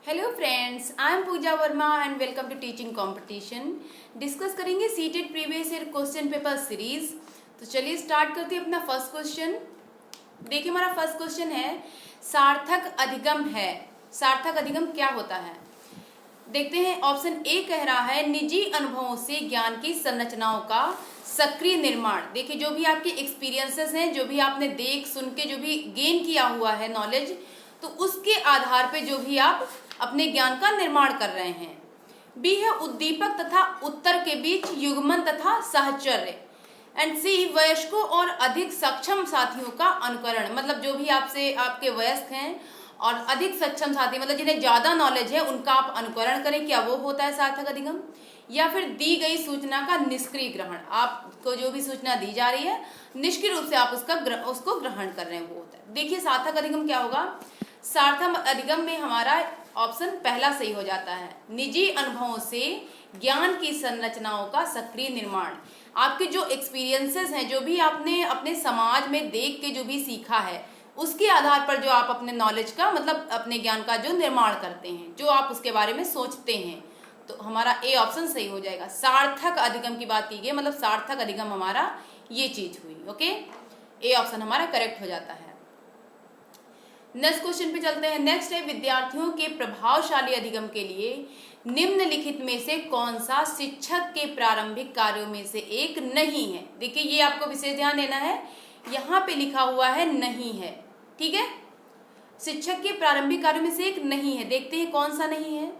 Hello friends, I am Pooja Verma and welcome to teaching competition. Discuss करेंगे CTET previous year question paper series. तो चलिए start करते हैं अपना फर्स्ट क्वेश्चन। देखिए हमारा फर्स्ट क्वेश्चन है, सार्थक अधिगम है। सार्थक अधिगम क्या होता है? देखते हैं। ऑप्शन ए कह रहा है निजी अनुभवों से ज्ञान की संरचनाओं का सक्रिय निर्माण। देखिए जो भी आपके एक्सपीरियंसेस हैं, जो भी आपने देख सुन के जो भी गेन किया हुआ है नॉलेज, तो उसके आधार पे जो भी आप अपने ज्ञान का निर्माण कर रहे हैं। बी है उद्दीपक तथा उत्तर के बीच युग्मन तथा साहचर्य। एंड सी वयस्कों और अधिक सक्षम साथियों का अनुकरण। मतलब जो भी आपसे आपके वयस्क हैं और अधिक सक्षम साथी, मतलब जिन्हें ज्यादा नॉलेज है, उनका आप अनुकरण करें, क्या वो होता है सार्थक अधिगम? या फिर दी गई सूचना का निष्क्रिय ग्रहण। आपको जो भी सूचना दी जा रही है निष्क्रिय रूप से आप उसको ग्रहण कर रहे हैं, वो होता है। देखिए सार्थक अधिगम क्या होगा। सार्थक अधिगम में हमारा ऑप्शन पहला सही हो जाता है, निजी अनुभवों से ज्ञान की संरचनाओं का सक्रिय निर्माण। आपके जो एक्सपीरियंसेस हैं, जो भी आपने अपने समाज में देख के जो भी सीखा है, उसके आधार पर जो आप अपने नॉलेज का, मतलब अपने ज्ञान का जो निर्माण करते हैं, जो आप उसके बारे में सोचते हैं, तो हमारा ए ऑप्शन सही हो जाएगा। सार्थक अधिगम की बात की गई, मतलब सार्थक अधिगम हमारा ये चीज हुई। ओके, ए ऑप्शन हमारा करेक्ट हो जाता है। नेक्स्ट क्वेश्चन पे चलते हैं। नेक्स्ट है, विद्यार्थियों के प्रभावशाली अधिगम के लिए निम्नलिखित में से कौन सा शिक्षक के प्रारंभिक कार्यों में से एक नहीं है? देखिए ये आपको विशेष ध्यान देना है, यहाँ पे लिखा हुआ है नहीं है, ठीक है। शिक्षक के प्रारंभिक कार्यों में से एक नहीं है। देखते हैं कौन सा नहीं है।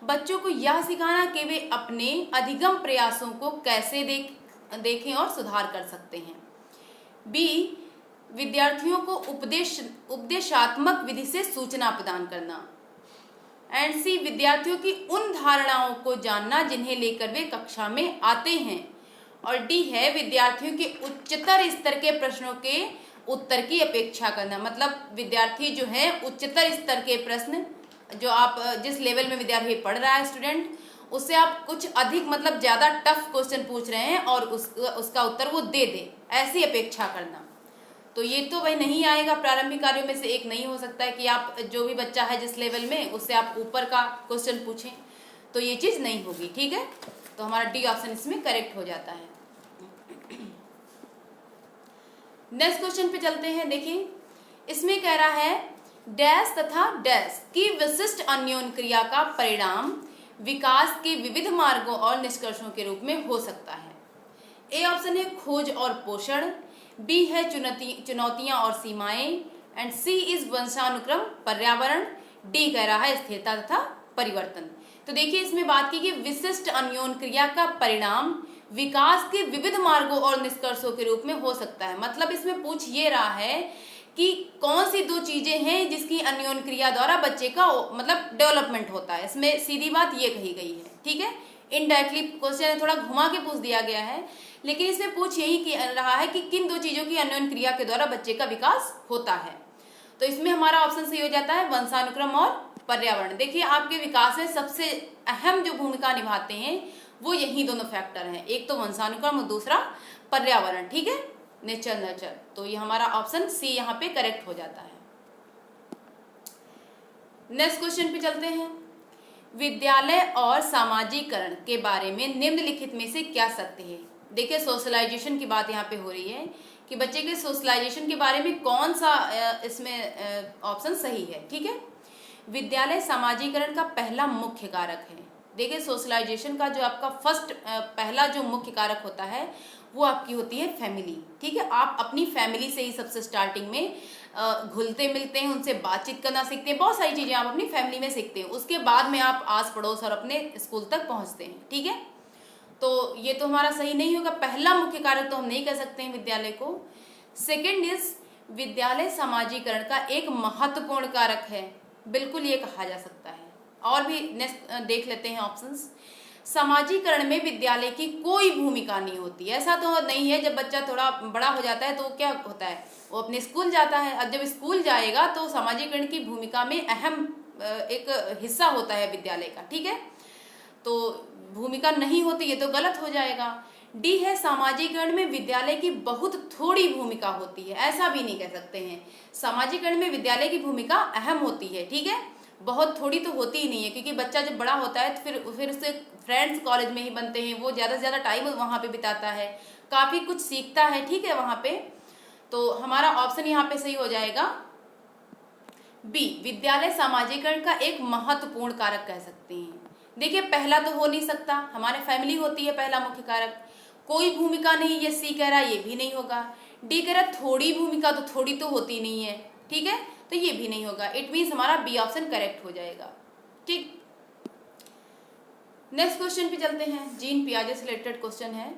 बच्चों को यह सिखाना कि वे अपने अधिगम प्रयासों को कैसे देखें और सुधार कर सकते हैं। बी, विद्यार्थियों को उपदेशात्मक विधि से सूचना प्रदान करना। एंड सी, विद्यार्थियों की उन धारणाओं को जानना जिन्हें लेकर वे कक्षा में आते हैं। और डी है, विद्यार्थियों के उच्चतर स्तर के प्रश्नों के उत्तर की अपेक्षा करना। मतलब विद्यार्थी जो है उच्चतर स्तर के प्रश्न, जो आप जिस लेवल में विद्यार्थी पढ़ रहा है स्टूडेंट, उससे आप कुछ अधिक, मतलब ज्यादा टफ क्वेश्चन पूछ रहे हैं और उसका उत्तर वो दे दे, ऐसी अपेक्षा करना। तो ये तो भाई नहीं आएगा, प्रारंभिक कार्यों में से एक नहीं हो सकता है कि आप जो भी बच्चा है जिस लेवल में, उससे आप ऊपर का क्वेश्चन पूछें, तो ये चीज नहीं होगी, ठीक है। तो हमारा डी ऑप्शन इसमें करेक्ट हो जाता है। नेक्स्ट क्वेश्चन पे चलते हैं। देखिए इसमें कह रहा है डैश तथा डैश की विशिष्ट अन्योन क्रिया का परिणाम विकास के विविध मार्गों और निष्कर्षों के रूप में हो सकता है। ए ऑप्शन है खोज और पोषण, बी है चुनौतियां और सीमाएं, एंड सी इज वंशानुक्रम पर्यावरण, डी कह रहा है स्थिरता तथा परिवर्तन। तो देखिए इसमें बात की कि विशिष्ट अन्योन क्रिया का परिणाम विकास के विविध मार्गों और निष्कर्षों के रूप में हो सकता है। मतलब इसमें पूछ ये रहा है कि कौन सी दो चीजें हैं जिसकी अन्योन क्रिया द्वारा बच्चे का मतलब डेवलपमेंट होता है। इसमें सीधी बात ये कही गई है, ठीक है। इनडायरेक्टली क्वेश्चन थोड़ा घुमा के पूछ दिया गया है, लेकिन इसमें पूछ यही रहा है कि किन दो चीजों की अन्योन क्रिया के द्वारा बच्चे का विकास होता है। तो इसमें हमारा ऑप्शन सही हो जाता है वंशानुक्रम और पर्यावरण। देखिए आपके विकास में सबसे अहम जो भूमिका निभाते हैं वो यही दोनों फैक्टर हैं, एक तो वंशानुक्रम और दूसरा पर्यावरण, ठीक है, नेचर नर्चर। तो ये हमारा ऑप्शन सी यहाँ पे करेक्ट हो जाता है। नेक्स्ट क्वेश्चन पे चलते हैं। विद्यालय और सामाजिकरण के बारे में निम्नलिखित में से क्या सत्य है? देखिए सोशलाइजेशन की बात यहाँ पे हो रही है कि बच्चे के सोशलाइजेशन के बारे में कौन सा इसमें ऑप्शन सही है, ठीक है। विद्यालय सामाजिकरण का पहला मुख्य कारक है। देखिए सोशलाइजेशन का जो आपका फर्स्ट पहला जो मुख्य कारक होता है वो आपकी होती है फैमिली, ठीक है। आप अपनी फैमिली से ही सबसे स्टार्टिंग में घुलते मिलते हैं, उनसे बातचीत करना सीखते हैं, बहुत सारी चीजें आप अपनी फैमिली में सीखते हैं। उसके बाद में आप आस पड़ोस और अपने स्कूल तक पहुंचते हैं, ठीक है। तो ये तो हमारा सही नहीं होगा, पहला मुख्य कारक तो हम नहीं कह सकते हैं विद्यालय को। सेकेंड इज, विद्यालय समाजीकरण का एक महत्वपूर्ण कारक है, बिल्कुल ये कहा जा सकता है। और भी नेक्स्ट देख लेते हैं ऑप्शंस। समाजीकरण में विद्यालय की कोई भूमिका नहीं होती। ऐसा तो नहीं है, जब बच्चा थोड़ा बड़ा हो जाता है तो क्या होता है, वो अपने स्कूल जाता है। अब जब स्कूल जाएगा तो समाजीकरण की भूमिका में अहम एक हिस्सा होता है विद्यालय का, ठीक है। तो भूमिका नहीं होती, ये तो गलत हो जाएगा। डी है, सामाजिकरण में विद्यालय की बहुत थोड़ी भूमिका होती है। ऐसा भी नहीं कह सकते हैं, सामाजिकरण में विद्यालय की भूमिका अहम होती है, ठीक है। बहुत थोड़ी तो होती ही नहीं है, क्योंकि बच्चा जब बड़ा होता है तो फिर उससे फ्रेंड्स कॉलेज में ही बनते हैं, वो ज़्यादा से ज़्यादा टाइम वहाँ पे बिताता है, काफ़ी कुछ सीखता है, ठीक है वहाँ पे। तो हमारा ऑप्शन यहाँ पे सही हो जाएगा बी, विद्यालय सामाजिकरण का एक महत्वपूर्ण कारक कह सकते हैं। देखिए पहला तो हो नहीं सकता, हमारे फैमिली होती है पहला मुख्य कारक, कोई भूमिका नहीं, ये सी कह रहा है, ये भी नहीं होगा। डी कह रहा है थोड़ी भूमिका, तो थोड़ी तो होती नहीं है, ठीक है, तो ये भी नहीं होगा। इट मीन्स हमारा बी ऑप्शन करेक्ट हो जाएगा, ठीक। नेक्स्ट क्वेश्चन पे चलते हैं, जीन पियाजे से रिलेटेड क्वेश्चन है।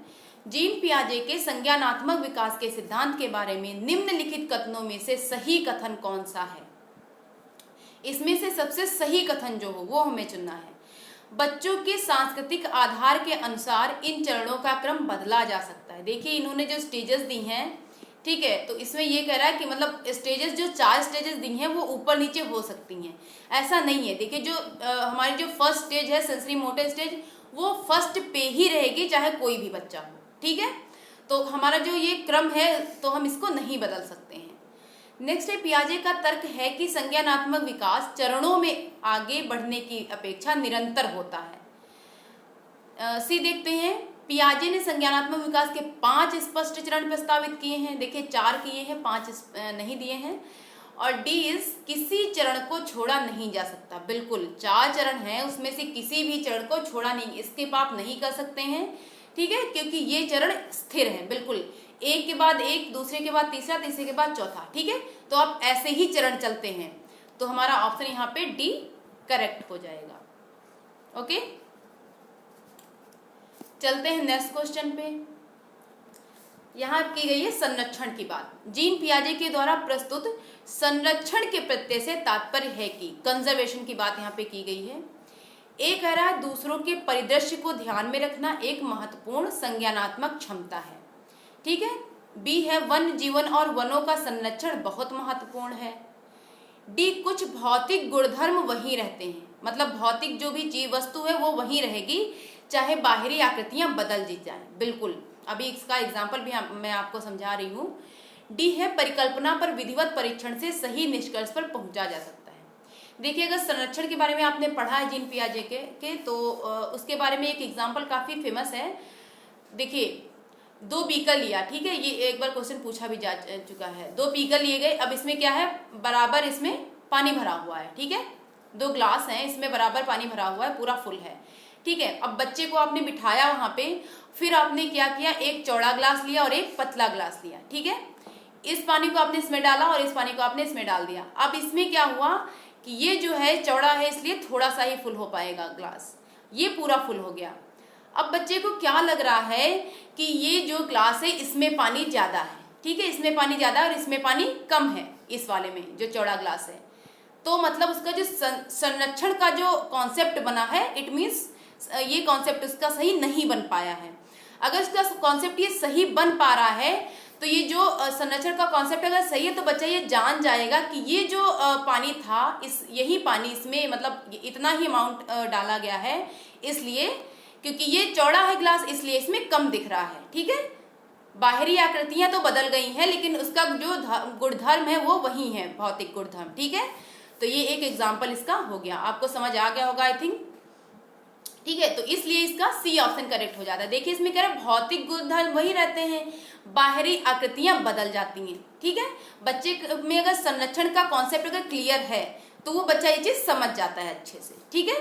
जीन पियाजे के संज्ञानात्मक विकास के सिद्धांत के बारे में निम्नलिखित कथनों में से सही कथन कौन सा है? इसमें से सबसे सही कथन जो हो वो हमें चुनना है। बच्चों के सांस्कृतिक आधार के अनुसार इन चरणों का क्रम बदला जा सकता है। देखिए इन्होंने जो स्टेजेस दी हैं, ठीक है, तो इसमें ये कह रहा है कि मतलब स्टेजेस जो 4 स्टेजेस दी हैं वो ऊपर नीचे हो सकती हैं, ऐसा नहीं है। देखिए जो हमारी जो फर्स्ट स्टेज है सेंसरी मोटर स्टेज, वो फर्स्ट पे ही रहेगी चाहे कोई भी बच्चा हो, ठीक है। तो हमारा जो ये क्रम है तो हम इसको नहीं बदल सकते हैं। नेक्स्ट है, पियाजे का तर्क है कि संज्ञानात्मक विकास चरणों में आगे बढ़ने की अपेक्षा निरंतर होता है। सी देखते हैं, पियाजे ने संज्ञानात्मक विकास के 5 स्पष्ट चरण प्रस्तावित किए हैं। देखिए 4 किए हैं, 5 नहीं दिए हैं। और डी इज, किसी चरण को छोड़ा नहीं जा सकता। बिल्कुल 4 चरण हैं, उसमें से किसी भी चरण को छोड़ा नहीं, स्किप आप नहीं कर सकते हैं, ठीक है, क्योंकि ये चरण स्थिर है, बिल्कुल एक के बाद एक, दूसरे के बाद तीसरा, तीसरे के बाद चौथा, ठीक है, तो आप ऐसे ही चरण चलते हैं। तो हमारा ऑप्शन यहाँ पे डी करेक्ट हो जाएगा, ओके। चलते हैं नेक्स्ट क्वेश्चन पे। यहाँ की गई है संरक्षण की बात। जीन पियाजे के द्वारा प्रस्तुत संरक्षण के प्रत्यय से तात्पर्य है कि, कंजर्वेशन की बात यहाँ पे की गई है। ए कह रहा है दूसरों के परिदृश्य को ध्यान में रखना एक महत्वपूर्ण संज्ञानात्मक क्षमता है, ठीक है। बी है, वन्य जीवन और वनों का संरक्षण बहुत महत्वपूर्ण है। डी, कुछ भौतिक गुणधर्म वही रहते हैं, मतलब भौतिक जो भी चीज वस्तु है वो वही रहेगी, चाहे बाहरी आकृतियां बदल दी जाएं। बिल्कुल, अभी इसका एग्जाम्पल भी मैं आपको समझा रही हूँ। डी है, परिकल्पना पर विधिवत परीक्षण से सही निष्कर्ष पर पहुंचा जा सकता है। देखिए अगर संरक्षण के बारे में आपने पढ़ा है जीन पियाजे के तो उसके बारे में एक एग्जाम्पल काफी फेमस है। देखिए 2 बीकर लिया, ठीक है, ये एक बार क्वेश्चन पूछा भी जा चुका है। 2 बीकर लिए गए, अब इसमें क्या है, बराबर इसमें पानी भरा हुआ है, ठीक है, 2 ग्लास हैं, इसमें बराबर पानी भरा हुआ है, पूरा फुल है, ठीक है। अब बच्चे को आपने बिठाया वहां पे, फिर आपने क्या किया, एक चौड़ा ग्लास लिया और एक पतला ग्लास लिया, ठीक है। इस पानी को आपने इसमें डाला और इस पानी को आपने इसमें डाल दिया। अब इसमें क्या हुआ कि ये जो है चौड़ा है इसलिए थोड़ा सा ही फुल हो पाएगा ग्लास, ये पूरा फुल हो गया। अब बच्चे को क्या लग रहा है कि ये जो ग्लास है इसमें पानी ज्यादा है, ठीक है, इसमें पानी ज्यादा है और इसमें पानी कम है, इस वाले में जो चौड़ा ग्लास है। तो मतलब उसका जो संरक्षण का जो कॉन्सेप्ट बना है, इट मीन्स ये कॉन्सेप्ट उसका सही नहीं बन पाया है। अगर इसका कॉन्सेप्ट ये सही बन पा रहा है तो ये जो संरक्षण का कॉन्सेप्ट अगर सही है तो बच्चा ये जान जाएगा कि ये जो पानी था, यही पानी इसमें मतलब इतना ही अमाउंट डाला गया है, इसलिए क्योंकि ये चौड़ा है ग्लास इसलिए इसमें कम दिख रहा है, ठीक है। बाहरी आकृतियां तो बदल गई हैं लेकिन उसका जो गुणधर्म है वो वही है, भौतिक गुणधर्म, ठीक है। तो ये एक एग्जाम्पल इसका हो गया, आपको समझ आ गया होगा आई थिंक, ठीक है। तो इसलिए इसका सी ऑप्शन करेक्ट हो जाता है। देखिए इसमें कह रहे हैं भौतिक गुणधर्म वही रहते हैं, बाहरी आकृतियां बदल जाती हैं, ठीक है। बच्चे में अगर संरक्षण का कॉन्सेप्ट अगर क्लियर है तो वो बच्चा ये चीज समझ जाता है अच्छे से, ठीक है।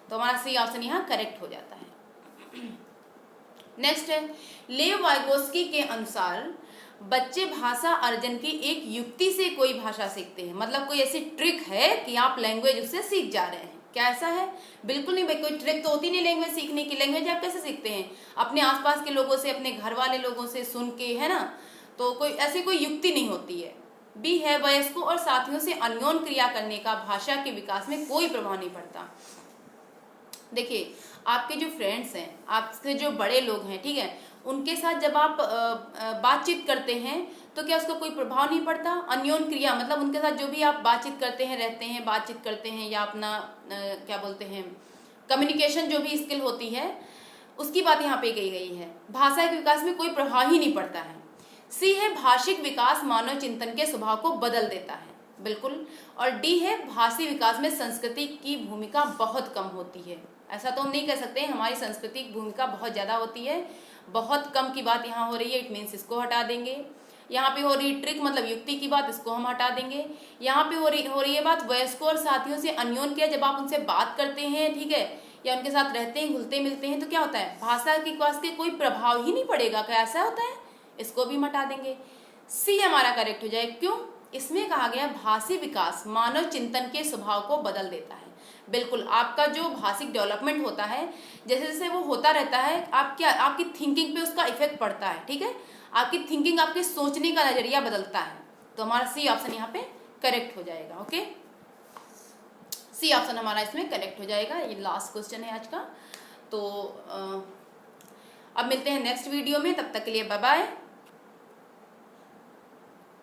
तो हमारा सी ऑप्शन यहाँ करेक्ट हो जाता है। नेक्स्ट है, लेव वाइगोस्की के अनुसार बच्चे भाषा अर्जन की एक युक्ति से कोई भाषा सीखते हैं, मतलब कोई ऐसी ट्रिक है कि आप लैंग्वेज उससे सीख जा रहे हैं। क्या ऐसा है? बिल्कुल नहीं भाई, कोई ट्रिक तो होती नहीं लैंग्वेज सीखने की। लैंग्वेज आप कैसे सीखते हैं? अपने आसपास के लोगों से, अपने घर वाले लोगों से सुन के, है ना। तो कोई ऐसी कोई युक्ति नहीं होती है। बी है, वयस्कों और साथियों से अन्योन क्रिया करने का भाषा के विकास में कोई प्रभाव नहीं पड़ता। देखिए आपके जो फ्रेंड्स हैं, आपसे जो बड़े लोग हैं, ठीक है, उनके साथ जब आप बातचीत करते हैं तो क्या उसका कोई प्रभाव नहीं पड़ता? अन्योन क्रिया मतलब उनके साथ जो भी आप बातचीत करते हैं, रहते हैं, बातचीत करते हैं, या अपना क्या बोलते हैं, कम्युनिकेशन जो भी स्किल होती है उसकी बात यहाँ पे कही गई है। भाषा के विकास में कोई प्रभाव ही नहीं पड़ता है। सी है, भाषिक विकास मानव चिंतन के स्वभाव को बदल देता है। बिल्कुल। और डी है भाषी विकास में संस्कृति की भूमिका बहुत कम होती है। ऐसा तो हम नहीं कह सकते, हमारी संस्कृति की भूमिका बहुत ज़्यादा होती है। बहुत कम की बात यहाँ हो रही है, इट मीन्स इसको हटा देंगे। यहाँ पे हो रही ट्रिक मतलब युक्ति की बात, इसको हम हटा देंगे। यहाँ पे हो रही है बात वयस्कों और साथियों से अन्योन्य, जब आप उनसे बात करते हैं, ठीक है, या उनके साथ रहते हैं, घुलते मिलते हैं, तो क्या होता है, भाषा के विकास के कोई प्रभाव ही नहीं पड़ेगा, क्या ऐसा होता है, इसको भी हम हटा देंगे। सी हमारा करेक्ट हो जाए। क्यों? इसमें कहा गया भाषी विकास मानव चिंतन के स्वभाव को बदल देता है। बिल्कुल, आपका जो भाषिक डेवलपमेंट होता है, जैसे जैसे वो होता रहता है, आपकी थिंकिंग पे उसका इफेक्ट पड़ता है, ठीक है, आपकी थिंकिंग, आपके सोचने का नजरिया बदलता है। तो हमारा सी ऑप्शन यहाँ पे करेक्ट हो जाएगा। ओके, सी ऑप्शन हमारा इसमें करेक्ट हो जाएगा। ये लास्ट क्वेश्चन है आज का। तो अब मिलते हैं नेक्स्ट वीडियो में, तब तक के लिए बाय बाय।